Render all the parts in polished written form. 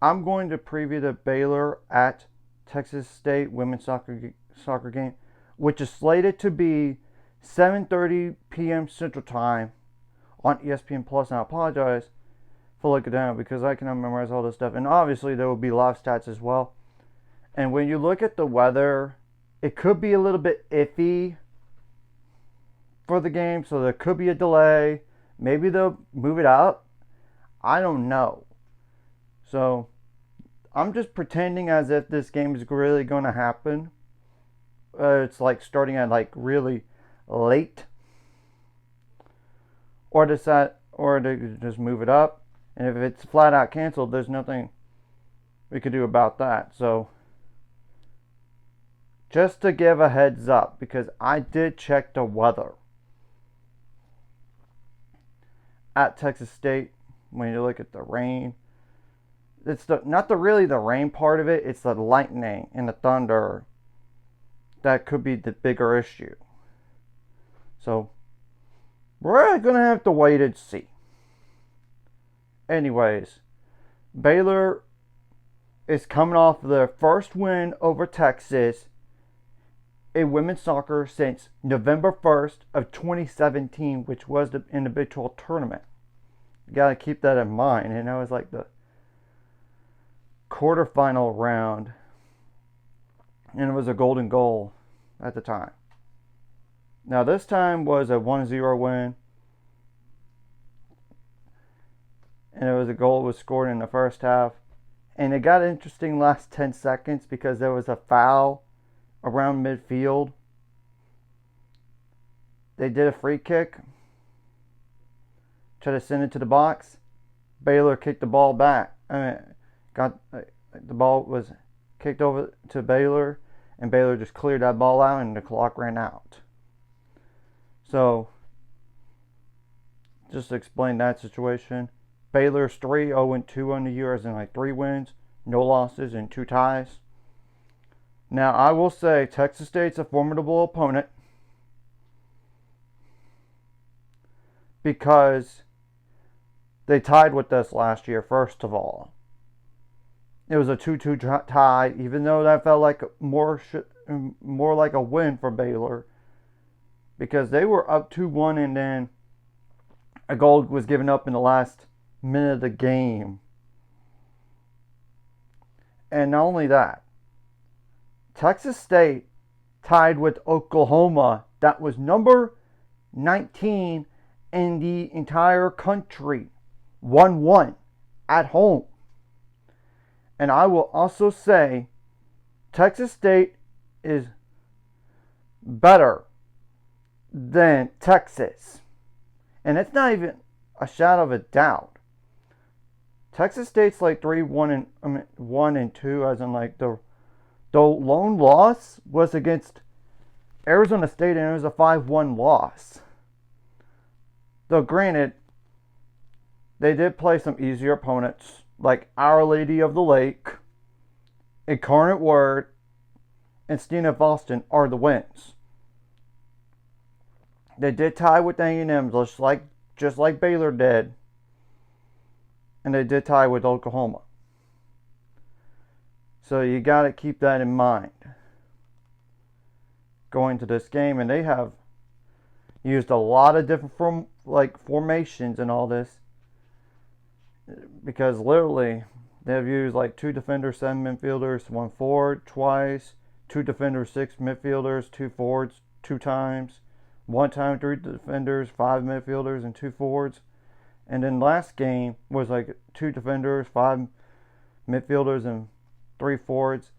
I'm going to preview the Baylor at Texas State women's soccer game, which is slated to be 7:30 p.m. Central Time on ESPN Plus. And I apologize for looking down because I cannot memorize all this stuff. And obviously there will be live stats as well. And when you look at the weather, it could be a little bit iffy for the game, so there could be a delay. Maybe they'll move it up. I don't know. So I'm just pretending as if this game is really going to happen. It's like starting at like really late, or to just move it up. And if it's flat out canceled, there's nothing we could do about that. So just to give a heads up, because I did check the weather at Texas State. When you look at the rain, it's not really the rain part of it. It's the lightning and the thunder that could be the bigger issue. So we're gonna have to wait and see. Anyways, Baylor is coming off their first win over Texas in women's soccer since November 1st of 2017, which was in the Big 12 tournament. You gotta keep that in mind. And it was like the quarterfinal round, and it was a golden goal at the time. Now this time was a 1-0 win, and it was a goal was scored in the first half, and it got interesting last 10 seconds because there was a foul around midfield. They did a free kick, tried to send it to the box. Baylor kicked the ball back. The ball was kicked over to Baylor, and Baylor just cleared that ball out, and the clock ran out. So, just to explain that situation, Baylor's 3-0-2 on the year, as in like 3 wins, no losses, and 2 ties. Now, I will say Texas State's a formidable opponent because they tied with us last year, first of all. It was a 2-2 tie, even though that felt like more like a win for Baylor, because they were up 2-1, and then a goal was given up in the last minute of the game. And not only that, Texas State tied with Oklahoma, that was number 19 in the entire country, 1-1 at home. And I will also say Texas State is better than Texas. And it's not even a shadow of a doubt. Texas State's like 1-2, as in like the lone loss was against Arizona State, and it was a 5-1 loss. Though granted, they did play some easier opponents like Our Lady of the Lake, Incarnate Word, and Stena Boston are the wins. They did tie with A&M just like Baylor did, and they did tie with Oklahoma. So you got to keep that in mind going to this game, and they have used a lot of different formations and all this, because literally they've used like 2 defenders, 7 midfielders, 1 forward twice, 2 defenders, 6 midfielders, 2 forwards 2 times, 1 time 3 defenders, 5 midfielders, and 2 forwards. And then last game was like 2 defenders, 5 midfielders, and 3 forwards.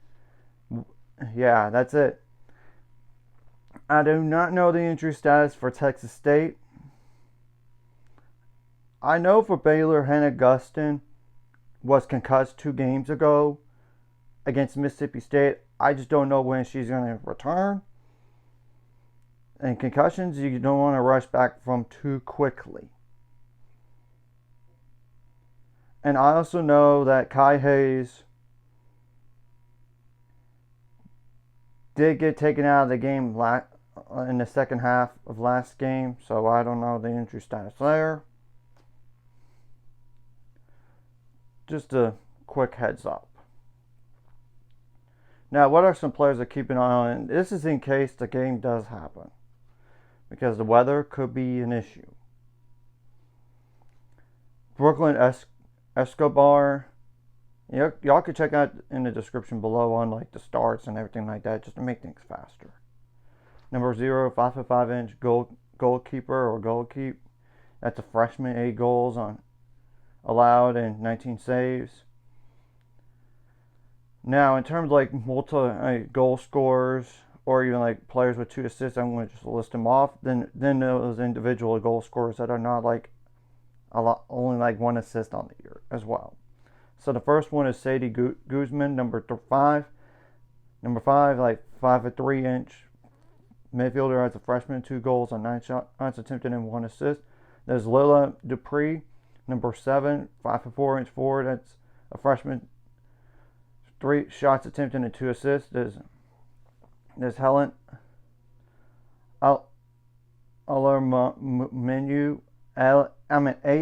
Yeah, that's it. I do not know the injury status for Texas State. I know for Baylor, Hannah Gustin was concussed 2 games ago against Mississippi State. I just don't know when she's going to return. And concussions, you don't want to rush back from too quickly. And I also know that Kai Hayes did get taken out of the game in the second half of last game, so I don't know the injury status there. Just a quick heads up. Now, what are some players to keep an eye on? And this is in case the game does happen, because the weather could be an issue. Brooklyn Escobar. Y'all could check out in the description below on like the starts and everything like that, just to make things faster. Number 0, 5'5" goalkeeper or goalkeep. That's a freshman, 8 goals allowed and 19 saves. Now, in terms of like goal scorers or even like players with 2 assists, I'm going to just list them off. Then those individual goal scorers that are not like only like 1 assist on the year as well. So the first one is Sadie Guzman, number 5. Number 5, like 5'3" midfielder as a freshman, 2 goals on 9 shots attempted and 1 assist. There's Lila Dupree, number 7, 5'4" forward. That's a freshman, 3 shots attempted and 2 assists. There's Helen Alormenu, Alormenu,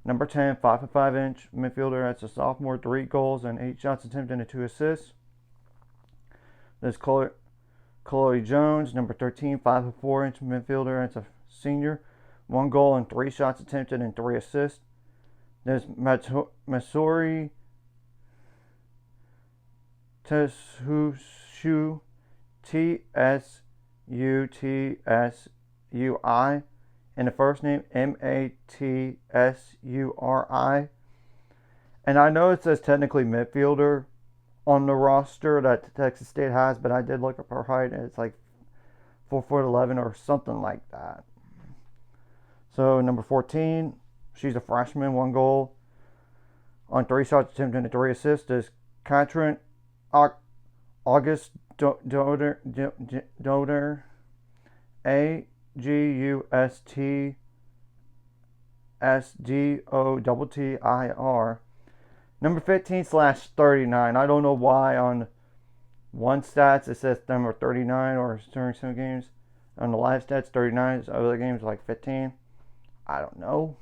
number 10, 5'5" midfielder. That's a sophomore, 3 goals and 8 shots attempted and 2 assists. There's Chloe Jones, number 13, 5'4" midfielder. That's a senior, 1 goal and 3 shots attempted and 3 assists. There's Masuri Tsusui, Tsuttsui, and the first name Matsuri. And I know it says technically midfielder on the roster that Texas State has, but I did look up her height and it's like 4'11" or something like that. So number 14, she's a freshman, 1 goal on 3 shots attempted and 3 assists. There's Katrin August Doder, AGUSTSDOTTIR. Number 15/39. I don't know why on one stats it says number 39 or during some games. On the live stats, 39. Other games like 15. I don't know.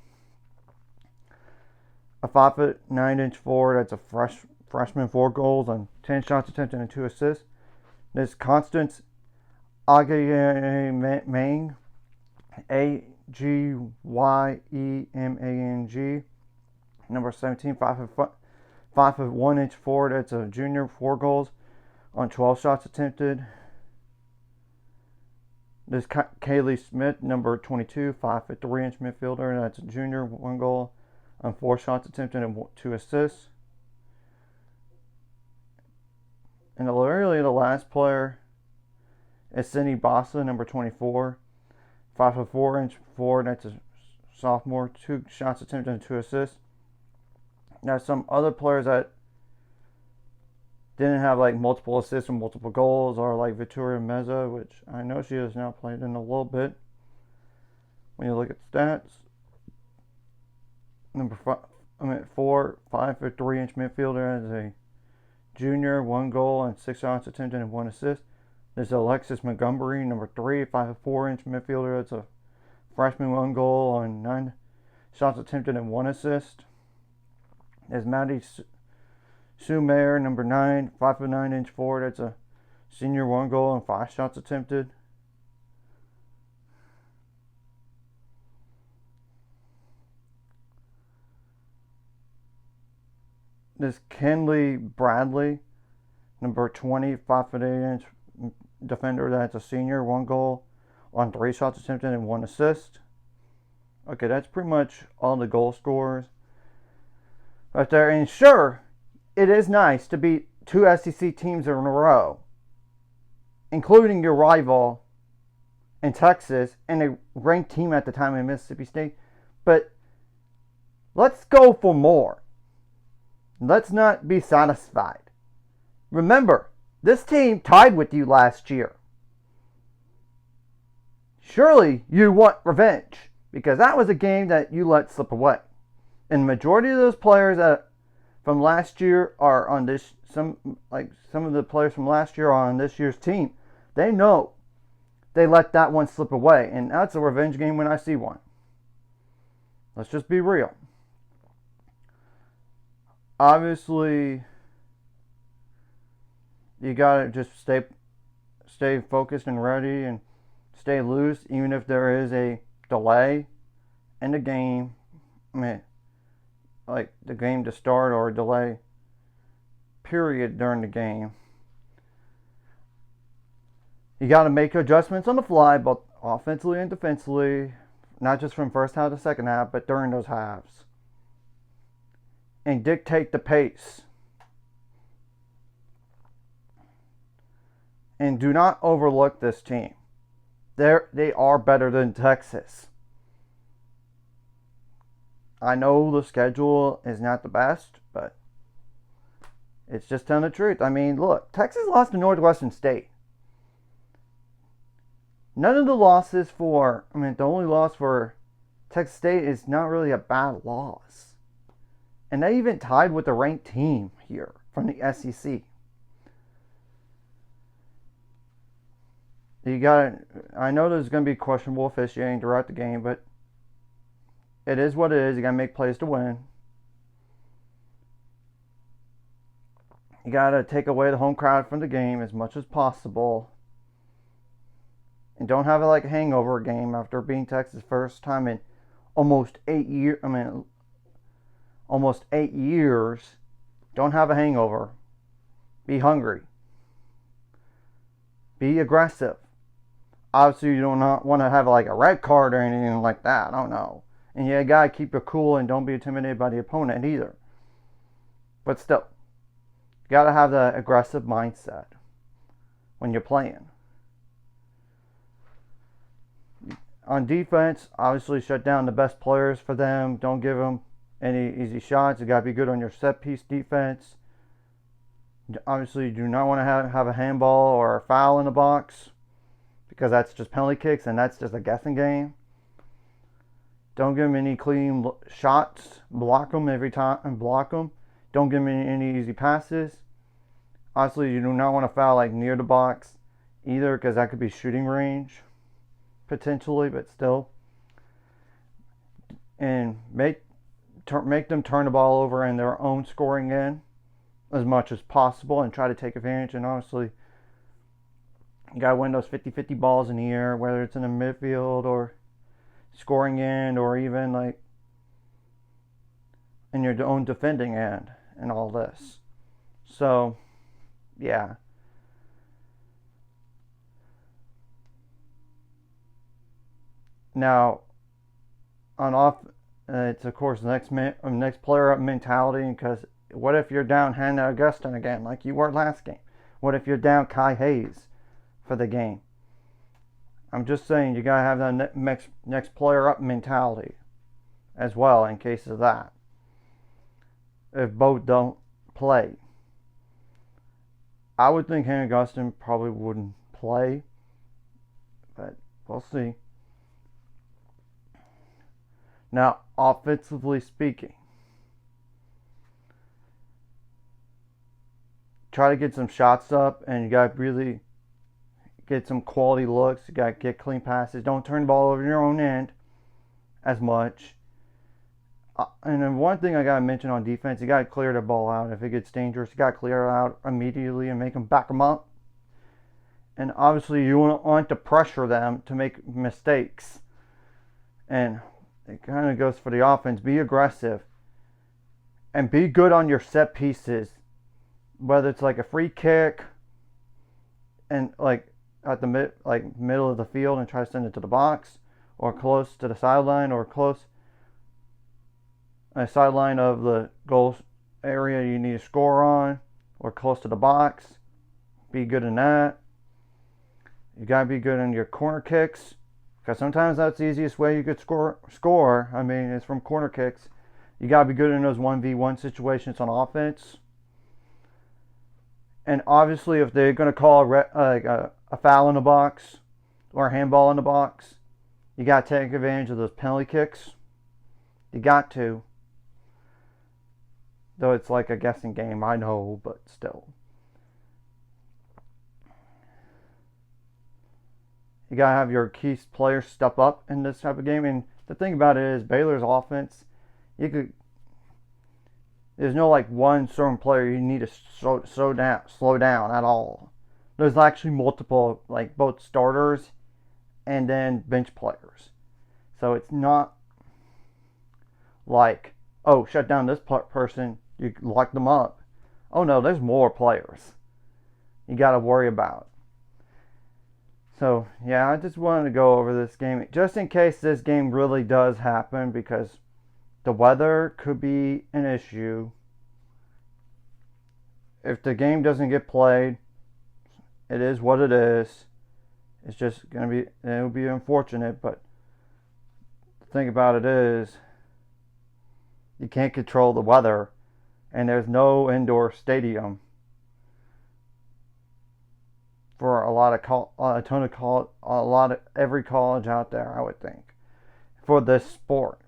A 5'9" forward. That's a freshman, 4 goals on 10 shots attempted and 2 assists. There's Constance Agyemang, Agyemang, number 17, 5'1" forward. That's a junior, 4 goals on 12 shots attempted. There's Kaylee Smith, number 22, 5'3" midfielder. That's a junior, 1 goal on 4 shots attempted and 2 assists. And literally the last player is Cindy Bassa, number 24, 5'4" forward. That's a sophomore, 2 shots attempted and 2 assists. Now some other players that didn't have like multiple assists and multiple goals are like Victoria Meza, which I know she has now played in a little bit. When you look at stats, number 4, 5'3" midfielder as a junior, 1 goal and 6 shots attempted and 1 assist. There's Alexis Montgomery, number 3, 5'4" midfielder. That's a freshman, 1 goal on 9 shots attempted and 1 assist. There's Maddie Sumayer, number 9, 5'9" forward. That's a senior, 1 goal and 5 shots attempted. There's Kenley Bradley, number 20, 5'8" defender. That's a senior, 1 goal on 3 shots attempted and 1 assist. Okay, that's pretty much all the goal scorers right there. And sure, it is nice to beat 2 SEC teams in a row, including your rival in Texas and a ranked team at the time in Mississippi State. But let's go for more. Let's not be satisfied. Remember, this team tied with you last year. Surely you want revenge, because that was a game that you let slip away. And the majority of those players from last year are on this. Some of the players from last year are on this year's team. They know they let that one slip away, and that's a revenge game when I see one. Let's just be real. Obviously, you gotta just stay focused and ready and stay loose, even if there is a delay in the game. I mean, like the game to start or a delay period during the game. You got to make adjustments on the fly, both offensively and defensively, not just from first half to second half, but during those halves. And dictate the pace. And do not overlook this team. They are better than Texas. I know the schedule is not the best, but it's just telling the truth. I mean, look, Texas lost to Northwestern State. None of the losses the only loss for Texas State is not really a bad loss. And they even tied with the ranked team here from the SEC. I know there's going to be questionable officiating throughout the game, but it is what it is. You got to make plays to win. You got to take away the home crowd from the game as much as possible. And don't have it like a hangover game after beating Texas first time in almost 8 years. Almost 8 years. Don't have a hangover. Be hungry. Be aggressive. Obviously, you do not want to have like a red card or anything like that. I don't know. And you got to keep your cool and don't be intimidated by the opponent either. But still, you got to have the aggressive mindset when you're playing. On defense, obviously shut down the best players for them. Don't give them any easy shots. You got to be good on your set piece defense. Obviously, you do not want to have a handball or a foul in the box, because that's just penalty kicks and that's just a guessing game. Don't give them any clean shots. Block them every time and block them. Don't give them any easy passes. Obviously, you do not want to foul like near the box either, because that could be shooting range potentially, but still. And make them turn the ball over in their own scoring end as much as possible and try to take advantage. And honestly, you got to win those 50-50 balls in the air, whether it's in the midfield or scoring end or even like in your own defending end and all this. So, yeah. Now, on off, it's of course next player up mentality, because what if you're down Hannah Augustine again, like you were last game? What if you're down Kai Hayes for the game? I'm just saying you gotta have that next player up mentality as well in case of that. If both don't play, I would think Hannah Augustine probably wouldn't play, but we'll see. Now, offensively speaking, try to get some shots up, and you got to really get some quality looks. You got to get clean passes. Don't turn the ball over your own end as much. And then one thing I got to mention on defense, you got to clear the ball out. If it gets dangerous, you got to clear it out immediately and make them back them up. And obviously, you want to pressure them to make mistakes. And it kind of goes for the offense. Be aggressive and be good on your set pieces, whether it's like a free kick and like at the middle of the field and try to send it to the box, or close to the sideline, or close a sideline of the goal area you need to score on, or close to the box. Be good in that. You gotta be good in your corner kicks, because sometimes that's the easiest way you could score. I mean, it's from corner kicks. You got to be good in those 1v1 situations on offense. And obviously, if they're going to call a foul in the box or a handball in the box, you got to take advantage of those penalty kicks. You got to. Though it's like a guessing game, I know, but still. You got to have your key players step up in this type of game. And the thing about it is, Baylor's offense, you There's no like one certain player you need to slow down at all. There's actually multiple, like both starters and then bench players. So it's not like, oh, shut down this person, you lock them up. Oh no, there's more players you got to worry about. So yeah, I just wanted to go over this game just in case this game really does happen, because the weather could be an issue. If the game doesn't get played, it is what it is. It's just going to be, it'll be unfortunate, but the thing about it is, you can't control the weather, and there's no indoor stadium for a lot of every college out there, I would think, for this sport.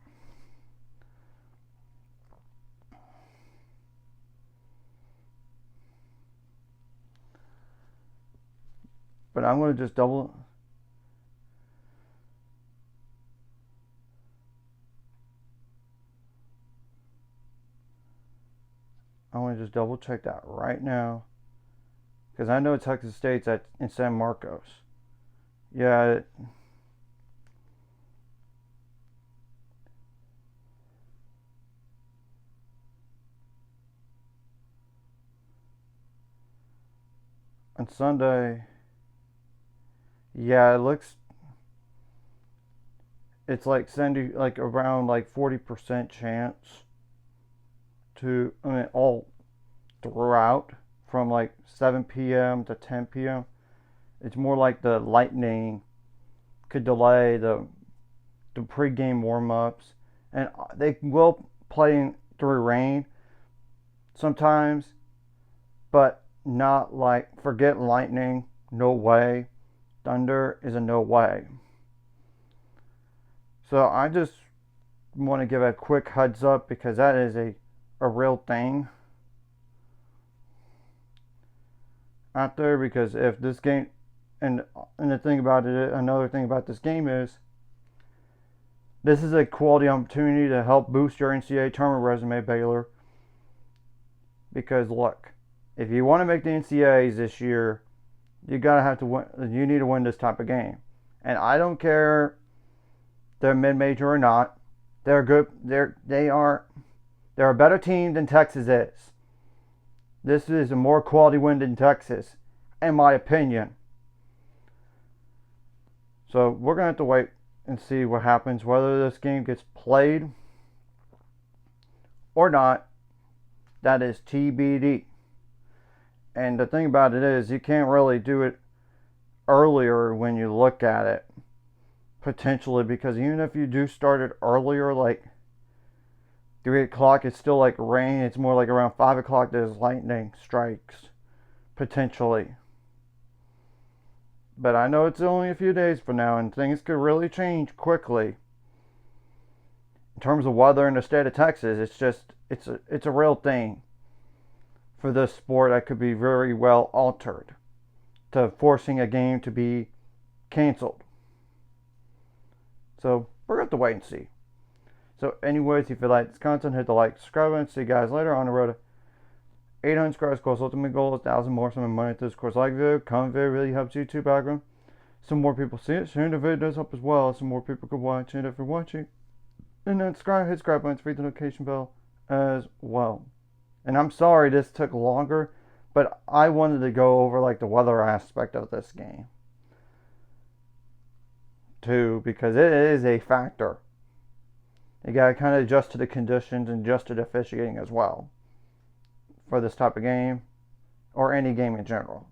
But I'm going to just double check that right now, because I know Texas State's in San Marcos. Yeah. On Sunday, yeah, it's like sending like around like 40% chance to, I mean, all throughout from like 7 p.m. to 10 p.m. It's more like the lightning could delay the pregame warm-ups, and they will play through rain sometimes, but not like, forget lightning, no way. Thunder is a no way. So I just want to give a quick heads up, because that is a real thing out there. Because if this game, and the thing about it, another thing about this game is, this is a quality opportunity to help boost your NCAA tournament resume, Baylor. Because look, if you want to make the NCAAs this year, you need to win this type of game. And I don't care they're mid-major or not. They're good. They're a better team than Texas is. This is a more quality win than Texas, in my opinion. So we're going to have to wait and see what happens, whether this game gets played or not. That is TBD. And the thing about it is, you can't really do it earlier when you look at it, potentially, because even if you do start it earlier, like 3 o'clock, it's still like rain. It's more like around 5 o'clock there's lightning strikes, potentially. But I know it's only a few days from now, and things could really change quickly. In terms of weather in the state of Texas, it's a real thing for this sport that could be very well altered to forcing a game to be canceled. So we're going to have to wait and see. So anyways, if you like this content, hit the like, subscribe, and see you guys later on the road to 800 subscribers. Course ultimate goal is 1,000 more. Some money to this course. Like video, comment video really helps YouTube algorithm. Some more people see it. Sharing the video does help as well. Some more people can watch it if you're watching. And then hit subscribe button, read the notification bell as well. And I'm sorry this took longer, but I wanted to go over like the weather aspect of this game too, because it is a factor. You got to kind of adjust to the conditions and adjust to the officiating as well for this type of game, or any game in general.